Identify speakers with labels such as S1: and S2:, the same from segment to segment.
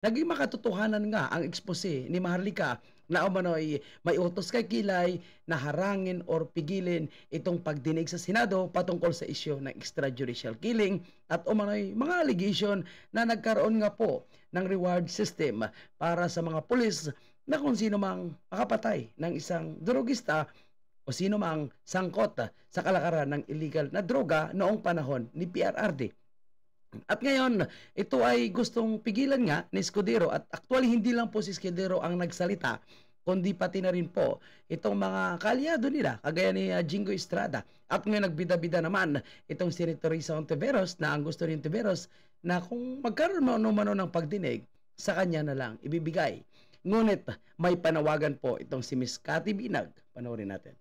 S1: Naging makatotohanan nga ang expose ni Maharlika na umano'y may utos kay Kilay na harangin or pigilin itong pagdinig sa Senado patungkol sa isyu ng extrajudicial killing at umano'y mga allegation na nagkaroon nga po ng reward system para sa mga pulis na kung sino mang makapatay ng isang drogista o sino mang sangkot sa kalakaran ng illegal na droga noong panahon ni PRRD. At ngayon, ito ay gustong pigilan nga ni Escudero at actually hindi lang po si Escudero ang nagsalita, kundi pati na rin po itong mga kaalyado nila, kagaya ni Jingo Estrada. At ngayon nagbida-bida naman itong si Risa Ontiveros na ang gusto ni Ontiveros na kung magkaroon mano ng pagdinig, sa kanya na lang ibibigay. Ngunit may panawagan po itong si Miss Cathy Binag. Panoorin natin.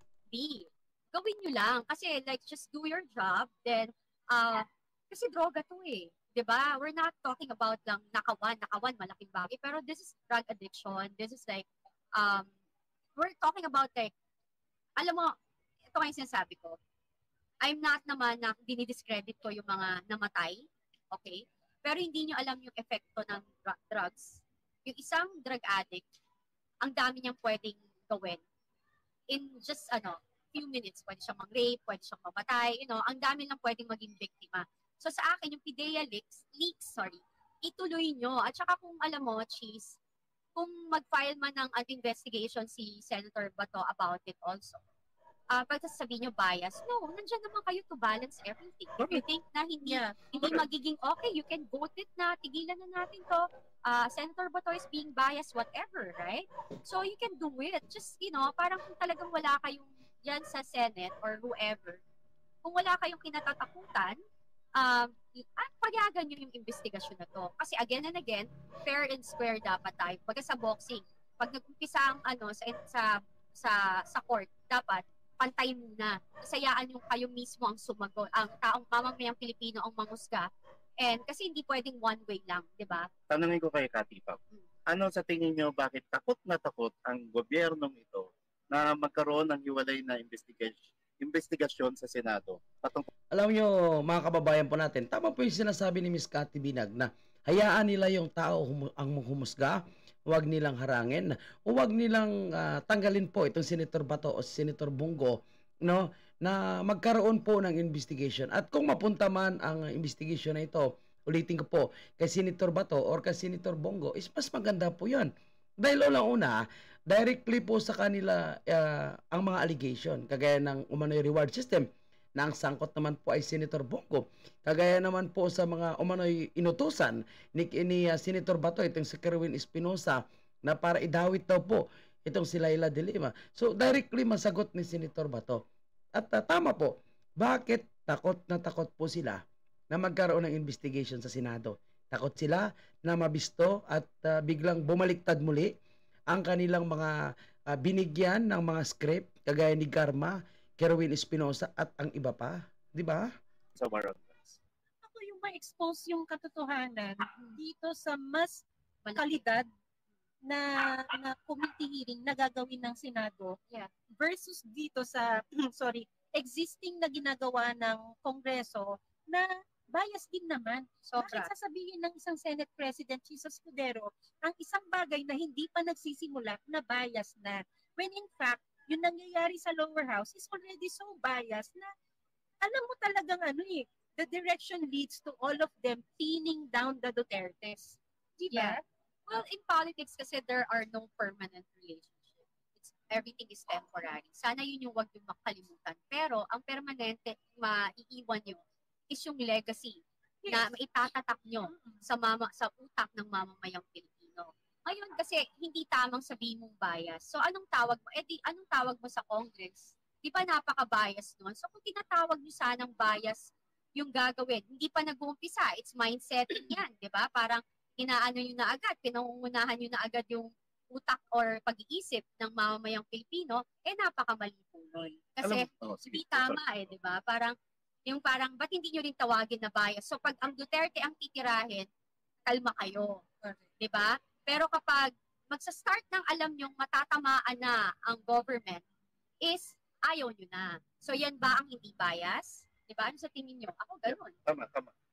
S2: Gawin nyo lang. Kasi like just do your job, then kasi droga to eh. 'Di ba? We're not talking about lang nakawan, malaking bagay. Pero this is drug addiction. This is like, we're talking about like, alam mo, ito nga yung sinasabi ko. I'm not naman na dinidiscredit ko yung mga namatay. Okay? Pero hindi nyo alam yung epekto ng drugs. Yung isang drug addict, ang dami niyang pwedeng gawin. In just, few minutes, pwede siyang mang-rape, pwede siyang mamatay, ang dami lang pwedeng maging biktima. So sa akin, yung PIDEA leaks, ituloy nyo. At saka kung alam mo, Cheese, kung mag-file man ng investigation si Senator Bato about it also, pag sasabihin nyo bias, no, nandiyan naman kayo to balance everything. If you think na hindi magiging okay, you can vote it na, tigilan na natin to. Senator Bato is being biased, whatever, right? So you can do it. Just, parang kung talagang wala kayong yan sa Senate or whoever, kung wala kayong kinatatakutan, payagan nyo yung investigasyon na to. Kasi again and again, fair and square dapat tayo. Pagka sa boxing, pag nag-umpisa ang sa court, dapat pantay muna. Sayaan yung kayo mismo ang sumagot, ang taong mamamayang Pilipino ang mangusga. And kasi hindi pwedeng one way lang, di ba?
S3: Tanungin ko kay Cathy pa. Ano sa tingin nyo, bakit takot na takot ang gobyernong ito na magkaroon ng hiwalay na investigasyon sa Senado?
S1: Alam nyo, mga kababayan po natin, tama po yung sinasabi ni Miss Cathy Binag na hayaan nila yung tao ang humusga, huwag nilang harangin, huwag nilang tanggalin po itong Senator Bato o Senator Bongo, no, na magkaroon po ng investigation. At kung mapunta man ang investigation na ito, ulitin ko po, kay Senator Bato or kay Senator Bongo, is mas maganda po yun. Dahil una, directly po sa kanila ang mga allegation, kagaya ng umano'y reward system, na ang sangkot naman po ay Senator Bongo. Kagaya naman po sa mga umano'y inutusan ni Senator Bato, itong si Kerwin Espinosa, na para idawit daw po itong si Laila de Lima. So, directly masagot ni Senator Bato. At tama po, bakit takot na takot po sila na magkaroon ng investigation sa Senado? Takot sila na mabisto at biglang bumaliktad muli ang kanilang mga binigyan ng mga script, kagaya ni Garma, Kerwin Espinosa at ang iba pa, di ba?
S3: So,
S4: ako yung ma-expose yung katotohanan dito sa mas kalidad na committee hearing na gagawin ng Senado versus dito sa existing na ginagawa ng Kongreso na bias din naman. Bakit sasabihin ng isang Senate President, Jesus Escudero, ang isang bagay na hindi pa nagsisimula na bias na, when in fact, yung nangyayari sa lower house is already so biased na alam mo talagang the direction leads to all of them pinning down the Dutertes. Diba?
S2: Yeah. Well, in politics kasi there are no permanent relationship. Everything is temporary. Sana yun yung wag yung makalimutan. Pero ang permanente, maiiwan nyo is yung legacy na maitatatak nyo sa utak ng mamamayang Pilipino. Ngayon kasi hindi tamang sabihin mong bias. So anong tawag mo? Anong tawag mo sa Congress? Di ba napaka-bias nun? So kung tinatawag nyo sanang bias yung gagawin, hindi pa nag-uumpisa. It's mindsetting yan, di ba? Parang inaano nyo na agad, pinangungunahan nyo na agad yung utak or pag-iisip ng mamamayang Pilipino, napakamali po nun. Kasi hindi tama di ba? Parang, ba't hindi nyo rin tawagin na bias? So pag ang Duterte ang titirahin, kalma kayo. Di ba? Pero kapag magsa-start ng alam nyong matatamaan na ang government, is ayaw nyo na. So yan ba ang hindi bias? Diba? Ano sa tingin nyo? Ako ganun.
S3: Tama.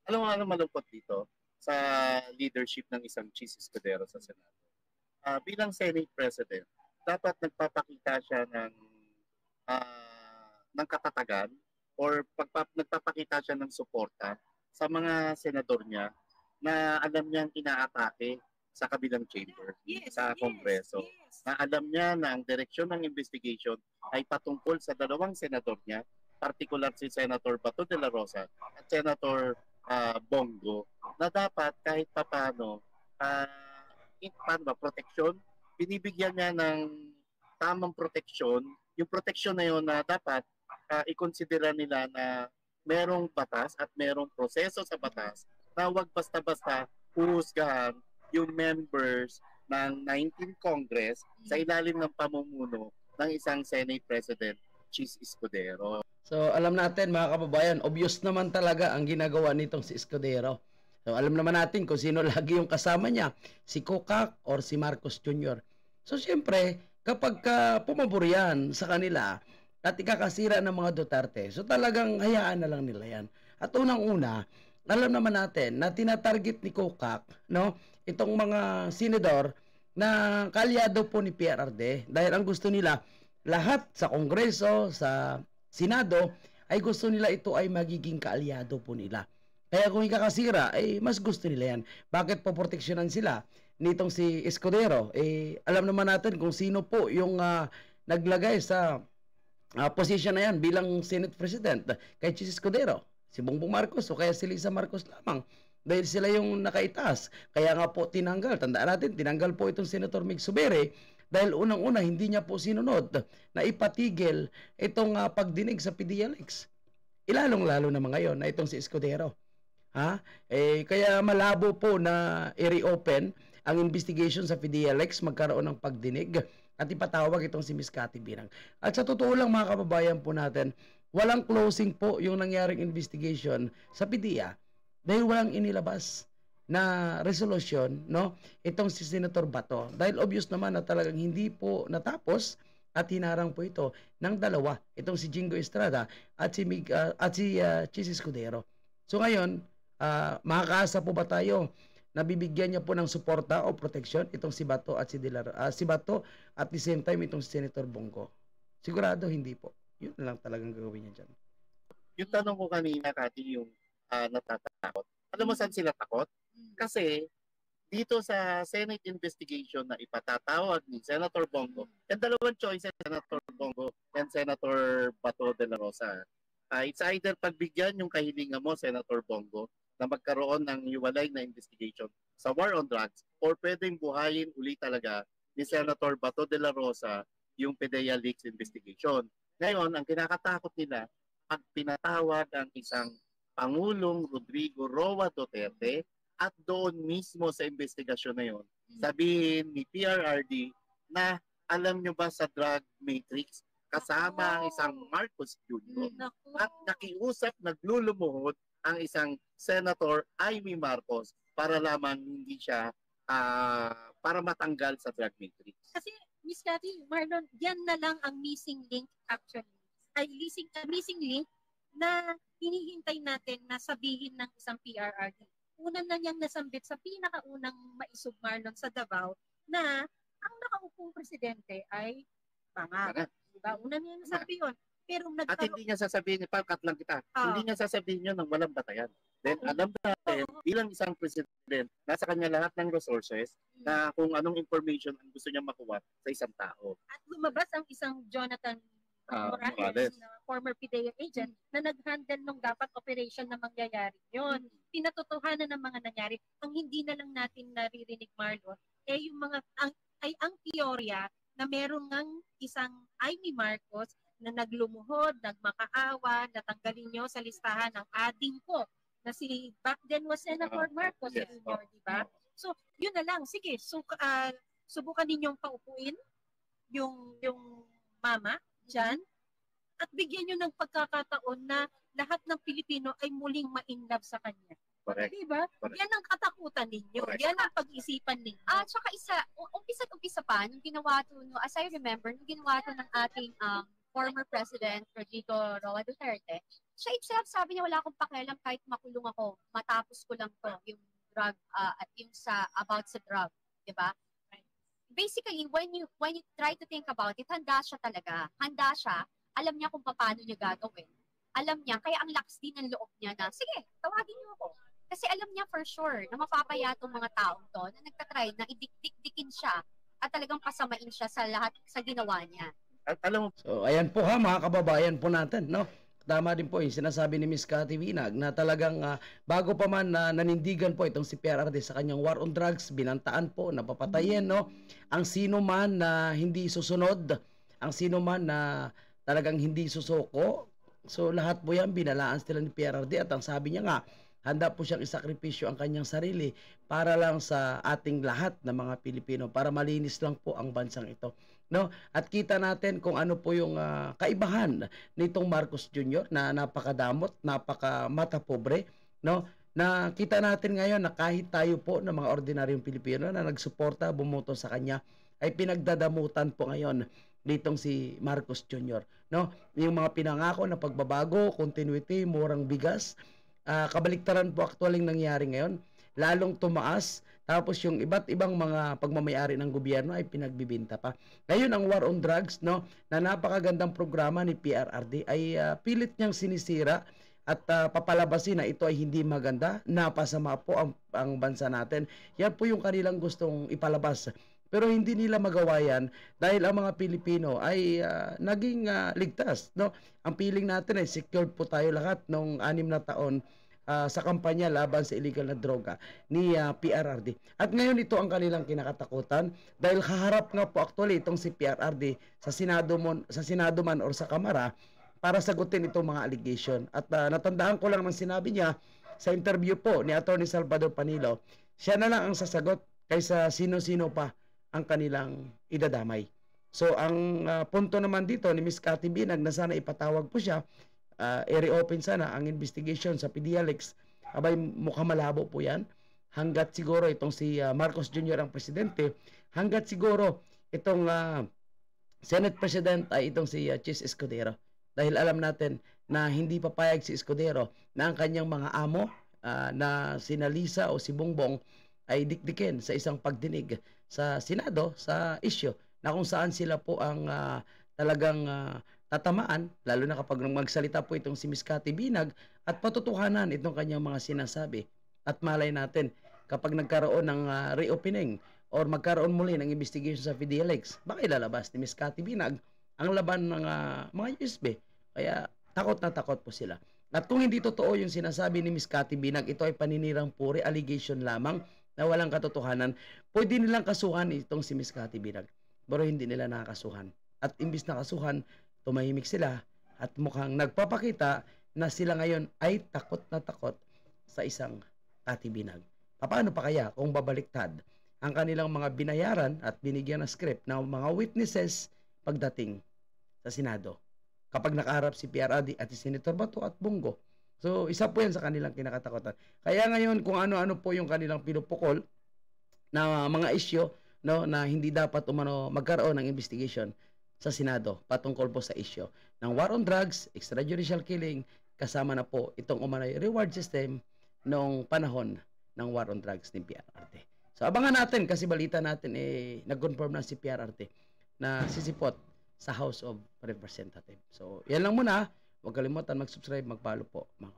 S3: Alam mo malungkot dito? sa leadership ng isang Chis Escudero sa Senado. Bilang Senate President, dapat nagpapakita siya ng katatagan or nagpapakita siya ng suporta sa mga senador niya na alam niyang inaatake sa kabilang chamber, sa Kongreso. Na alam niya na ang direksyon ng investigation ay patungkol sa dalawang senador niya, particular si Senator Bato de la Rosa at Senator Bongo, na dapat kahit paano proteksyon, binibigyan niya ng tamang proteksyon, yung proteksyon na yun na dapat ikonsidera nila na merong batas at merong proseso sa batas na huwag basta-basta huhusgahan yung members ng 19th Congress sa ilalim ng pamumuno ng isang Senate President, Chis Escudero.
S1: So alam natin mga kababayan, obvious naman talaga ang ginagawa nitong si Escudero. So alam naman natin kung sino lagi yung kasama niya, si Kokak or si Marcos Jr. So siyempre, kapag pumabor yan sa kanila at ikakasira ng mga Duterte, so talagang hayaan na lang nila yan. At unang-una, alam naman natin na tinatarget ni Kokak, no, itong mga senador na kaalyado po ni PRRD dahil ang gusto nila lahat sa Kongreso, sa Senado, ay gusto nila ito ay magiging kaalyado po nila. Kaya kung ikakasira, mas gusto nila yan. Bakit poproteksyonan sila nitong si Escudero? Alam naman natin kung sino po yung naglagay sa position na yan bilang Senate President kay Chis Escudero. Si Bongbong Marcos o kaya si Lisa Marcos lamang. Dahil sila yung nakaitaas. Kaya nga po tinanggal. Tandaan natin, tinanggal po itong Senator Mig Subere dahil unang-una hindi niya po sinunod na ipatigil itong pagdinig sa PDLX. Ilalong-lalo naman ngayon na itong si Escudero. Kaya malabo po na i-reopen ang investigation sa PDLX, magkaroon ng pagdinig at ipatawag itong si Ms. Cathy Binang. At sa totoo lang mga kababayan po natin, walang closing po yung nangyaring investigation sa PDEA dahil walang inilabas na resolution, no, itong si Senator Bato. Dahil obvious naman na talagang hindi po natapos at hinarang po ito ng dalawa, itong si Jingo Estrada at si Chis Escudero. So ngayon, makakaasa po ba tayo na bibigyan niya po ng suporta o proteksyon itong si Bato at si Bato at the same time itong si Senator Bongo? Sigurado hindi po. Yun na lang talagang gagawin niya dyan.
S3: Yung tanong ko kanina, Cathy, yung natatakot. Alam mo saan sila takot? Kasi dito sa Senate investigation na ipatatawag ni Senator Bongo, yung dalawang choices, Senator Bongo and Senator Bato de la Rosa. It's either pagbigyan yung kahilingan mo, Senator Bongo, na magkaroon ng hiwalay na investigation sa war on drugs or pwedeng buhayin uli talaga ni Senator Bato de la Rosa yung PDEA leaks investigation. Ngayon, ang kinakatakot nila, pag pinatawag ang isang Pangulong Rodrigo Roa Duterte at doon mismo sa investigasyon na yon, sabihin ni PRRD na alam nyo ba sa drug matrix kasama ang isang Marcos Jr. at nakiusap, naglulumuhod ang isang Senator Amy Marcos para lamang hindi siya para matanggal sa drug matrix.
S4: Kasi Miss Cathy, Marlon, yan na lang ang missing link actually. Ay missing link na hinihintay natin na sabihin ng isang PRRD. Una na niyang nasambit sa pinakaunang maisog, Marlon, sa Davao na ang nakaupong presidente ay banga. Diba? Una niya nasabi yun. Pero
S3: at hindi niya sasabihin, ipagkat lang kita, hindi niya sasabihin yun ng walang batayan. Then alam natin, bilang isang president, nasa kanya lahat ng resources na kung anong information ang gusto niya makuha sa isang tao.
S4: At lumabas ang isang Jonathan Morales, na former PDEA agent, na nag-handle nung dapat operation na mangyayari yun. Pinatotohanan ng mga nangyari. Ang hindi na lang natin naririnig, Marlon, yung mga, ang teorya na meron ng isang Amy Marcos na naglumuhod, nagmakaawa, natanggalin nyo sa listahan ng ading ko na si back then was Senator Marcos Jr., di ba? So, yun na lang. Sige, subukan ninyong paupuin yung mama dyan at bigyan nyo ng pagkakataon na lahat ng Pilipino ay muling ma-inlove sa kanya.
S3: Correct.
S4: Diba?
S3: Correct.
S4: Yan ang katakutan ninyo.
S3: Correct.
S4: Yan ang pag-isipan ninyo.
S2: Tsaka umpisa pa, nung ginawa to, no, as I remember, nung ginawa to ng ating former President Rodrigo Roa Duterte, siya itself sabi niya wala akong pakialam kahit makulong ako, matapos ko lang to, yung drug, yung sa, about sa drug, di ba? Basically, when you try to think about it, handa siya talaga. Handa siya, alam niya kung paano niya gagawin. Alam niya, kaya ang lakas din ng loob niya na, sige, tawagin niyo ako. Kasi alam niya for sure na mapapaya itong mga taong to na nagtatry na idikdikin siya at talagang pasamain siya sa lahat sa ginawa niya.
S3: At alam mo,
S1: So, ayan po ha, mga kababayan po natin, no? Tama din po yung sinasabi ni Miss Cathy Binag na talagang bago pa man na nanindigan po itong si PRRD sa kanyang war on drugs, binantaan po, napapatayin, no? Ang sino man na hindi susunod, ang sino man na talagang hindi susuko, so lahat po yan binalaan sila ni PRRD at ang sabi niya nga, handa po siyang isakripisyo ang kanyang sarili para lang sa ating lahat na mga Pilipino, para malinis lang po ang bansang ito. No? At kita natin kung ano po yung kaibahan nitong Marcos Jr. na napakadamot, napakamata pobre, no? Na kita natin ngayon na kahit tayo po ng mga ordinaryong Pilipino na nagsuporta, bumoto sa kanya, ay pinagdadamutan po ngayon nitong si Marcos Jr. No? Yung mga pinangako na pagbabago, continuity, murang bigas, kabaliktaran po actually nangyari ngayon, lalong tumaas. Tapos yung iba't ibang mga pagmamayari ng gobyerno ay pinagbibinta pa. Ngayon ang war on drugs, no, na napakagandang programa ni PRRD ay pilit niyang sinisira at papalabasin na ito ay hindi maganda, napasama po ang bansa natin. Yan po yung kanilang gustong ipalabas. Pero hindi nila magawa yan dahil ang mga Pilipino ay naging ligtas, no? Ang feeling natin ay secured po tayo lahat nung 6 na taon sa kampanya laban sa illegal na droga ni PRRD. At ngayon ito ang kanilang kinakatakutan dahil kaharap nga po actually itong si PRRD sa Senado man or sa Kamara para sagutin itong mga allegation. At natandaan ko lang ng sinabi niya sa interview po ni Attorney Salvador Panilo, siya na lang ang sasagot kaysa sino-sino pa ang kanilang idadamay. So ang punto naman dito ni Miss Cathy Binag na sana ipatawag po siya, i-reopen sana ang investigation sa PDLX. Abay, mukhang malabo po yan. Hanggat siguro itong si Marcos Jr. ang presidente, hanggat siguro itong Senate President ay itong si Chis Escudero. Dahil alam natin na hindi papayag si Escudero na ang kanyang mga amo na sina Lisa o si Bongbong ay dikdikin sa isang pagdinig sa Senado sa issue na kung saan sila po ang talagang tatamaan, lalo na kapag magsalita po itong si Miss Cathy Binag at patutuhanan itong kanyang mga sinasabi. At malay natin, kapag nagkaroon ng reopening or magkaroon muli ng investigation sa PDLX, baka ilalabas ni Miss Cathy Binag ang laban ng mga USB. Kaya takot na takot po sila. At kung hindi totoo yung sinasabi ni Miss Cathy Binag, ito ay paninirang puri, allegation lamang na walang katotohanan, pwede nilang kasuhan itong si Miss Cathy Binag. Pero hindi nila nakakasuhan. At imbis na kasuhan, tumahimik sila at mukhang nagpapakita na sila ngayon ay takot na takot sa isang Cathy Binag. Paano pa kaya kung babaliktad ang kanilang mga binayaran at binigyan ng script ng mga witnesses pagdating sa Senado kapag nakaharap si PRRD at si Senator Bato at Bongo? So isa po yan sa kanilang kinakatakutan. Kaya ngayon kung ano-ano po yung kanilang pinupukol na mga issue, no, na hindi dapat magkaroon ng investigation sa Senado patungkol po sa issue ng war on drugs, extrajudicial killing, kasama na po itong umano'y reward system noong panahon ng war on drugs ni PRRD. So abangan natin kasi balita natin nag-confirm na si PRRD na sisipot sa House of Representatives. So yan lang muna. Huwag kalimutan mag-subscribe, mag-follow po mga